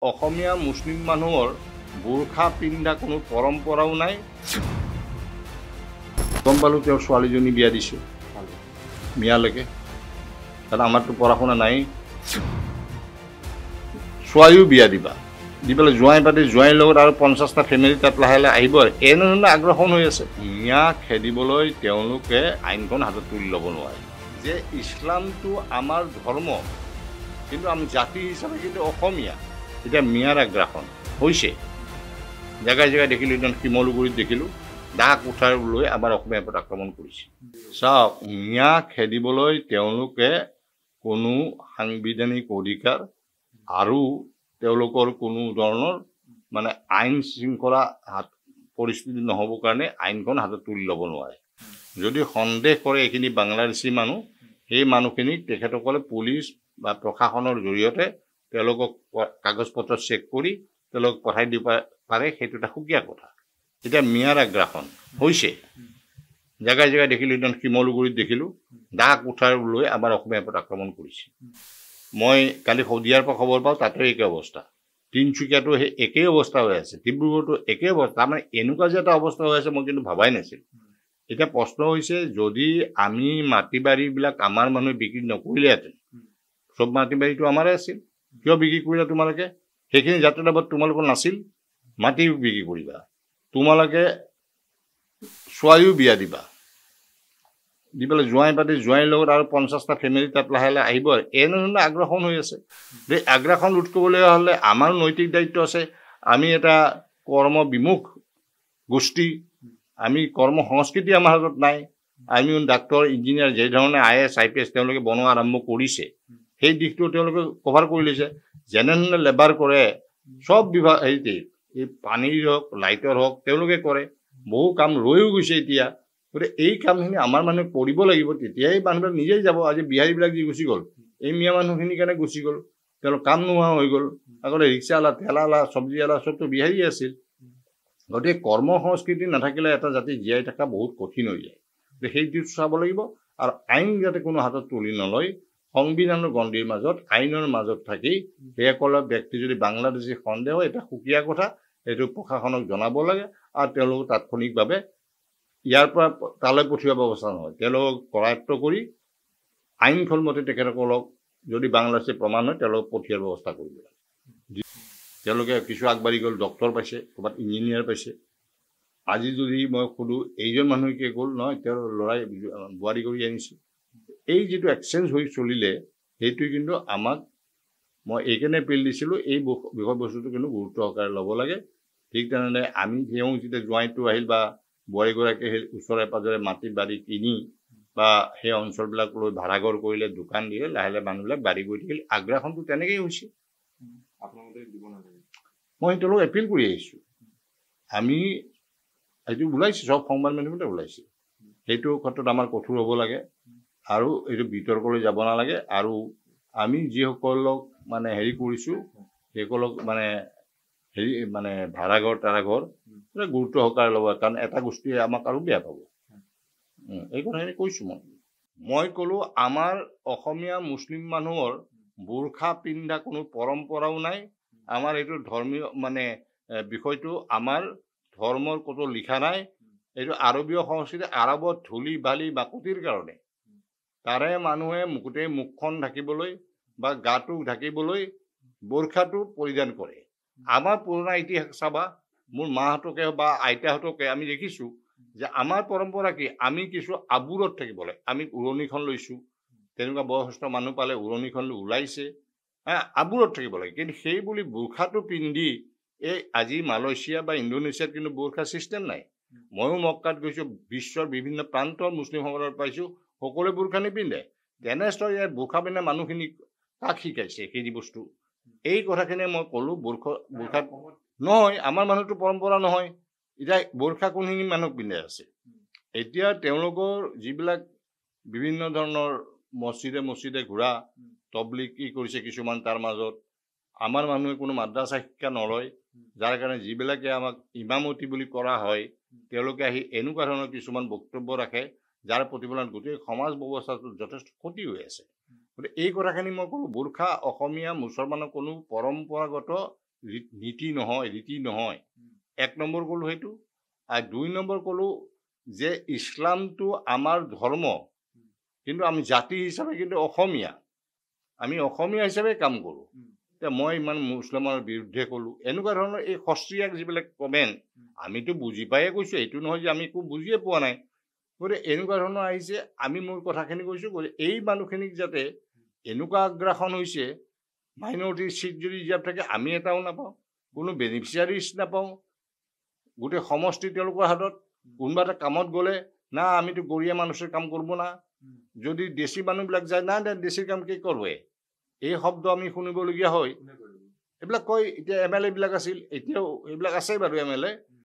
অসমীয়া মুছলিম মানুহৰ বোৰখা পিন্ধা কোনো পৰম্পৰাও নাই। গম পালোঁ তেওঁৰ ছোৱালীজনী বিয়া দিছে মিয়ালৈকে, কাৰণ আমাৰতো পঢ়া শুনা নাই। ছোৱালীও বিয়া দিবা দি পেলাই জোঁৱাই পাতি জোঁৱাইৰ লগত আৰু 50টা ফেমিলি তাত লাহে লাহে আহিব। এনেধৰণে আগ্ৰাসন হৈ আছে। মিয়া খেদিবলৈ তেওঁলোকে আইনখন হাতত তুলি ল'ব নোৱাৰে যে ইছলামটো আমাৰ ধৰ্ম, কিন্তু আমি জাতি হিচাপে কিন্তু অসমীয়া। এতিয়া মিয়াৰ আগ্ৰাসন হৈছে, জেগাই জেগাই দেখিলোঁ। একদম শিমলুগুৰিত দেখিলোঁ দা কোঠাৰ লৈ আমাৰ অসমীয়াৰ ওপৰত আক্ৰমণ কৰিছে। চাওক, মিয়া খেদিবলৈ তেওঁলোকে কোনো সাংবিধানিক অধিকাৰ আৰু তেওঁলোকৰ কোনো ধৰণৰ মানে আইন শৃংখলা পৰিস্থিতি নহ'বৰ কাৰণে আইনখন হাতত তুলি ল'ব নোৱাৰে। যদি সন্দেহ কৰে এইখিনি বাংলাদেশী মানুহ, সেই মানুহখিনিক তেখেতসকলে পুলিচ বা প্ৰশাসনৰ জৰিয়তে তেওঁলোকক কাগজ পত্ৰ চেক কৰি তেওঁলোকক পঠাই দিব পাৰে। সেইটো এটা সুকীয়া কথা। এতিয়া মিয়াৰ আগ্ৰাসন হৈছে, জেগাই জেগাই দেখিলোঁ। একদম শিমলুগুৰিত দেখিলোঁ দা কোঠাৰ লৈ আমাৰ অসমীয়াৰ ওপৰত আক্ৰমণ কৰিছে। মই কালি শদিয়াৰ পৰা খবৰ পাওঁ, তাতো একে অৱস্থা। তিনিচুকীয়াতো সেই একেই অৱস্থা হৈ আছে, ডিব্ৰুগড়তো একেই অৱস্থা। তাৰমানে এনেকুৱা যে এটা অৱস্থা হৈ আছে মই কিন্তু ভাবাই নাছিলোঁ। এতিয়া প্ৰশ্ন হৈছে, যদি আমি মাটি বাৰীবিলাক আমাৰ মানুহে বিক্ৰী নকৰিলেহেঁতেন, চব মাটি বাৰীটো আমাৰে আছিল, কিয় বিক্ৰী কৰিলা তোমালোকে? সেইখিনি যাত্ৰাবাদ তোমালোকৰ নাছিল, মাটি বিক্ৰী কৰিবা। তোমালোকে ছোৱালীও বিয়া দিবা দি পেলাই জোঁৱাই পাতি জোঁৱাইৰ লগত আৰু 50টা ফেমিলি তাত লাহে লাহে আহিব। এনেধৰণে আগ্ৰাসন হৈ আছে। এই আগ্ৰাসন ৰোধ কৰিবলৈ হ'লে আমাৰ নৈতিক দায়িত্ব আছে। আমি এটা কৰ্মবিমুখ গোষ্ঠী, আমি কৰ্ম সংস্কৃতি আমাৰ হাতত নাই। আমি ডাক্তৰ ইঞ্জিনিয়াৰ যে ধৰণে IAS IPS তেওঁলোকে বনোৱা আৰম্ভ কৰিছে, সেই দিশটো তেওঁলোকে কভাৰ কৰি লৈছে। যেনেধৰণে লেবাৰ কৰে চব বিভাগ, হেৰিতে এই পানীৰ হওক লাইটৰ হওক তেওঁলোকে কৰে। বহু কাম ৰৈও গৈছে এতিয়া। গতিকে এই কামখিনি আমাৰ মানুহে কৰিব লাগিব, তেতিয়াই মানুহবিলাক নিজেই যাব। আজি বিহাৰীবিলাক যি গুচি গ'ল, এই মিয়া মানুহখিনিৰ কাৰণে গুচি গ'ল। তেওঁলোক কাম নোহোৱা হৈ গ'ল। আগতে ৰিক্সাৱালা, ঠেলাৱালা, চব্জিৱালা চবতো বিহাৰী আছিল। গতিকে কৰ্ম সংস্কৃতি নাথাকিলে এটা জাতি জীয়াই থকা বহুত কঠিন হৈ যায়। সেইটো চাব লাগিব। আৰু আইন যাতে কোনো হাতত তুলি নলয়, সংবিধানৰ গণ্ডিৰ মাজত, আইনৰ মাজত থাকি সেইসকলৰ ব্যক্তি যদি বাংলাদেশী সন্দেহ হয়, এটা সুকীয়া কথা, এইটো প্ৰশাসনক জনাব লাগে। আৰু তেওঁলোকক তাৎক্ষণিকভাৱে ইয়াৰ পৰা তালৈ পঠিওৱাৰ ব্যৱস্থা নহয়, তেওঁলোকক কৰায়ত্ব কৰি আইনসন্মতে তেখেতসকলক যদি বাংলাদেশে প্ৰমাণ হয় তেওঁলোকক পঠিওৱাৰ ব্যৱস্থা কৰিব লাগে। তেওঁলোকে কিছু আগবাঢ়ি গ'ল, ডক্টৰ পাইছে, ক'ৰবাত ইঞ্জিনিয়াৰ পাইছে। আজি যদি মই সোধোঁ এইজন মানুহে গ'ল নহয়, তেওঁৰ ল'ৰাই বোৱাৰী কৰি আনিছে। এই যিটো এক্সচেঞ্জ হৈ চলিলে, সেইটোৱে কিন্তু আমাক, মই এইকাৰণে এপিল দিছিলোঁ, এই বিষয়বস্তুটো কিন্তু গুৰুত্ব সহকাৰে ল'ব লাগে। ঠিক তেনেদৰে আমি তেওঁ যেতিয়া জোঁৱাইটো আহিল বা বোৱাৰীগৰাকী আহিল, ওচৰে পাঁজৰে মাটি বাৰী কিনি বা সেই অঞ্চলবিলাক লৈ ভাড়াঘৰ কৰিলে, দোকান দিলে, লাহে লাহে মানুহবিলাক বাঢ়ি গৈ থাকিল। আগ্ৰাসনটো তেনেকেই হৈছে। মই তেওঁলোকক এপিল কৰি আহিছোঁ। আমি এইটো ওলাইছে, চব সংবাদ মাধ্যমতে ওলাইছে। সেইটো ক্ষেত্ৰত আমাৰ কঠোৰ হ'ব লাগে আৰু এইটো বিতৰ্কলৈ যাব নালাগে। আৰু আমি যিসকলক মানে হেৰি কৰিছোঁ, সেইসকলক মানে ভাড়াঘৰ তাৰাঘৰ গুৰুত্ব সহকাৰে ল'ব, কাৰণ এটা গোষ্ঠীয়ে আমাক আৰু বেয়া পাব। এই কথাখিনি কৈছোঁ। মই ক'লোঁ, আমাৰ অসমীয়া মুছলিম মানুহৰ বোৰখা পিন্ধা কোনো পৰম্পৰাও নাই। আমাৰ এইটো ধৰ্মীয় বিষয়টো আমাৰ ধৰ্মৰ ক'তো লিখা নাই। এইটো আৰবীয় সংস্কৃতি। আৰবত ধূলি বালি বাকতিৰ কাৰণে তাৰে মানুহে গোটেই মুখখন ঢাকিবলৈ বা গাটো ঢাকিবলৈ বোৰখাটো পৰিধান কৰে। আমাৰ পুৰণা ইতিহাস চাবা, মোৰ মাহঁতকে বা আইতাহঁতকে আমি দেখিছোঁ যে আমাৰ পৰম্পৰা কি, আমি কিছু আবুৰত থাকিব লাগে। আমি উৰণিখন লৈছোঁ, তেনেকুৱা বয়সস্থ মানুহ পালে উৰণিখন লৈ ওলাইছে, আবুৰত থাকিব লাগে। কিন্তু সেই বুলি বোৰখাটো পিন্ধি এই আজি মালয়েছিয়া বা ইণ্ডোনেছিয়াত কিন্তু বোৰখা ছিষ্টেম নাই। ময়ো মক্কাত গৈছোঁ, বিশ্বৰ বিভিন্ন প্ৰান্তৰ মুছলিমসকলৰ পাইছোঁ, সকলোৱে বোৰখা নিপিন্ধে। তেনেস্থলত ইয়াত বোৰখা পিন্ধা মানুহখিনি কাক শিকাইছে সেইখিনি বস্তু? এই কথাখিনি মই ক'লোঁ। বোৰখা নহয়, আমাৰ মানুহটো পৰম্পৰা নহয়। এতিয়া বোৰখা কোনখিনি মানুহ পিন্ধে আছে? এতিয়া তেওঁলোকৰ যিবিলাক বিভিন্ন ধৰণৰ মছজিদে ঘূৰা, তবলিগ কি কৰিছে কিছুমান, তাৰ মাজত আমাৰ মানুহে কোনো মাদ্ৰাছা শিক্ষা নলয়, যাৰ কাৰণে যিবিলাকে আমাক ইমামতি বুলি কৰা হয়, তেওঁলোকে আহি এনেকুৱা ধৰণৰ কিছুমান বক্তব্য ৰাখে, যাৰ প্ৰতিফলন গোটেই সমাজ ব্যৱস্থাটোত যথেষ্ট ক্ষতি হৈ আছে। গতিকে এই কথাখিনি মই ক'লোঁ, বোৰখা অসমীয়া মুছলমানৰ কোনো পৰম্পৰাগত নীতি নহয়, ৰীতি নহয়। 1 নম্বৰ ক'লোঁ সেইটো। আৰু 2 নম্বৰ ক'লোঁ যে ইছলামটো আমাৰ ধৰ্ম, কিন্তু আমি জাতি হিচাপে কিন্তু অসমীয়া, আমি অসমীয়া হিচাপে কাম কৰোঁ। এতিয়া মই ইমান মুছলমানৰ বিৰুদ্ধে ক'লোঁ, এনেকুৱা ধৰণৰ এই সস্তীয়া যিবিলাক কমেণ্ট, আমিতো বুজি পায়ে কৈছোঁ, এইটো নহয় যে আমি একো বুজিয়ে পোৱা নাই। গতিকে এনেকুৱা ধৰণৰ আহিছে, আমি মোৰ কথাখিনি কৈছোঁ, এই মানুহখিনিক যাতে এনেকুৱা আগ্ৰাসন হৈছে, মাইনৰিটিৰ চিট যদি ৰিজাৰ্ভ থাকে আমি এটাও নাপাওঁ, কোনো বেনিফিচিয়াৰিজ নাপাওঁ, গোটেই সমষ্টি তেওঁলোকৰ হাতত। কোনোবা এটা কামত গ'লে না আমিতো গৰীয়া মানুষেৰ কাম কৰবো না, যদি দেশী মানুহবিলাক যায় না দেশীৰ কাম কি করবে, এই শব্দ আমি শুনিবলগীয়া হয়। এইবিলাক কয়। এতিয়া MLA বিলাক আছিল, এতিয়াও এইবিলাক আছে বাৰু MLA,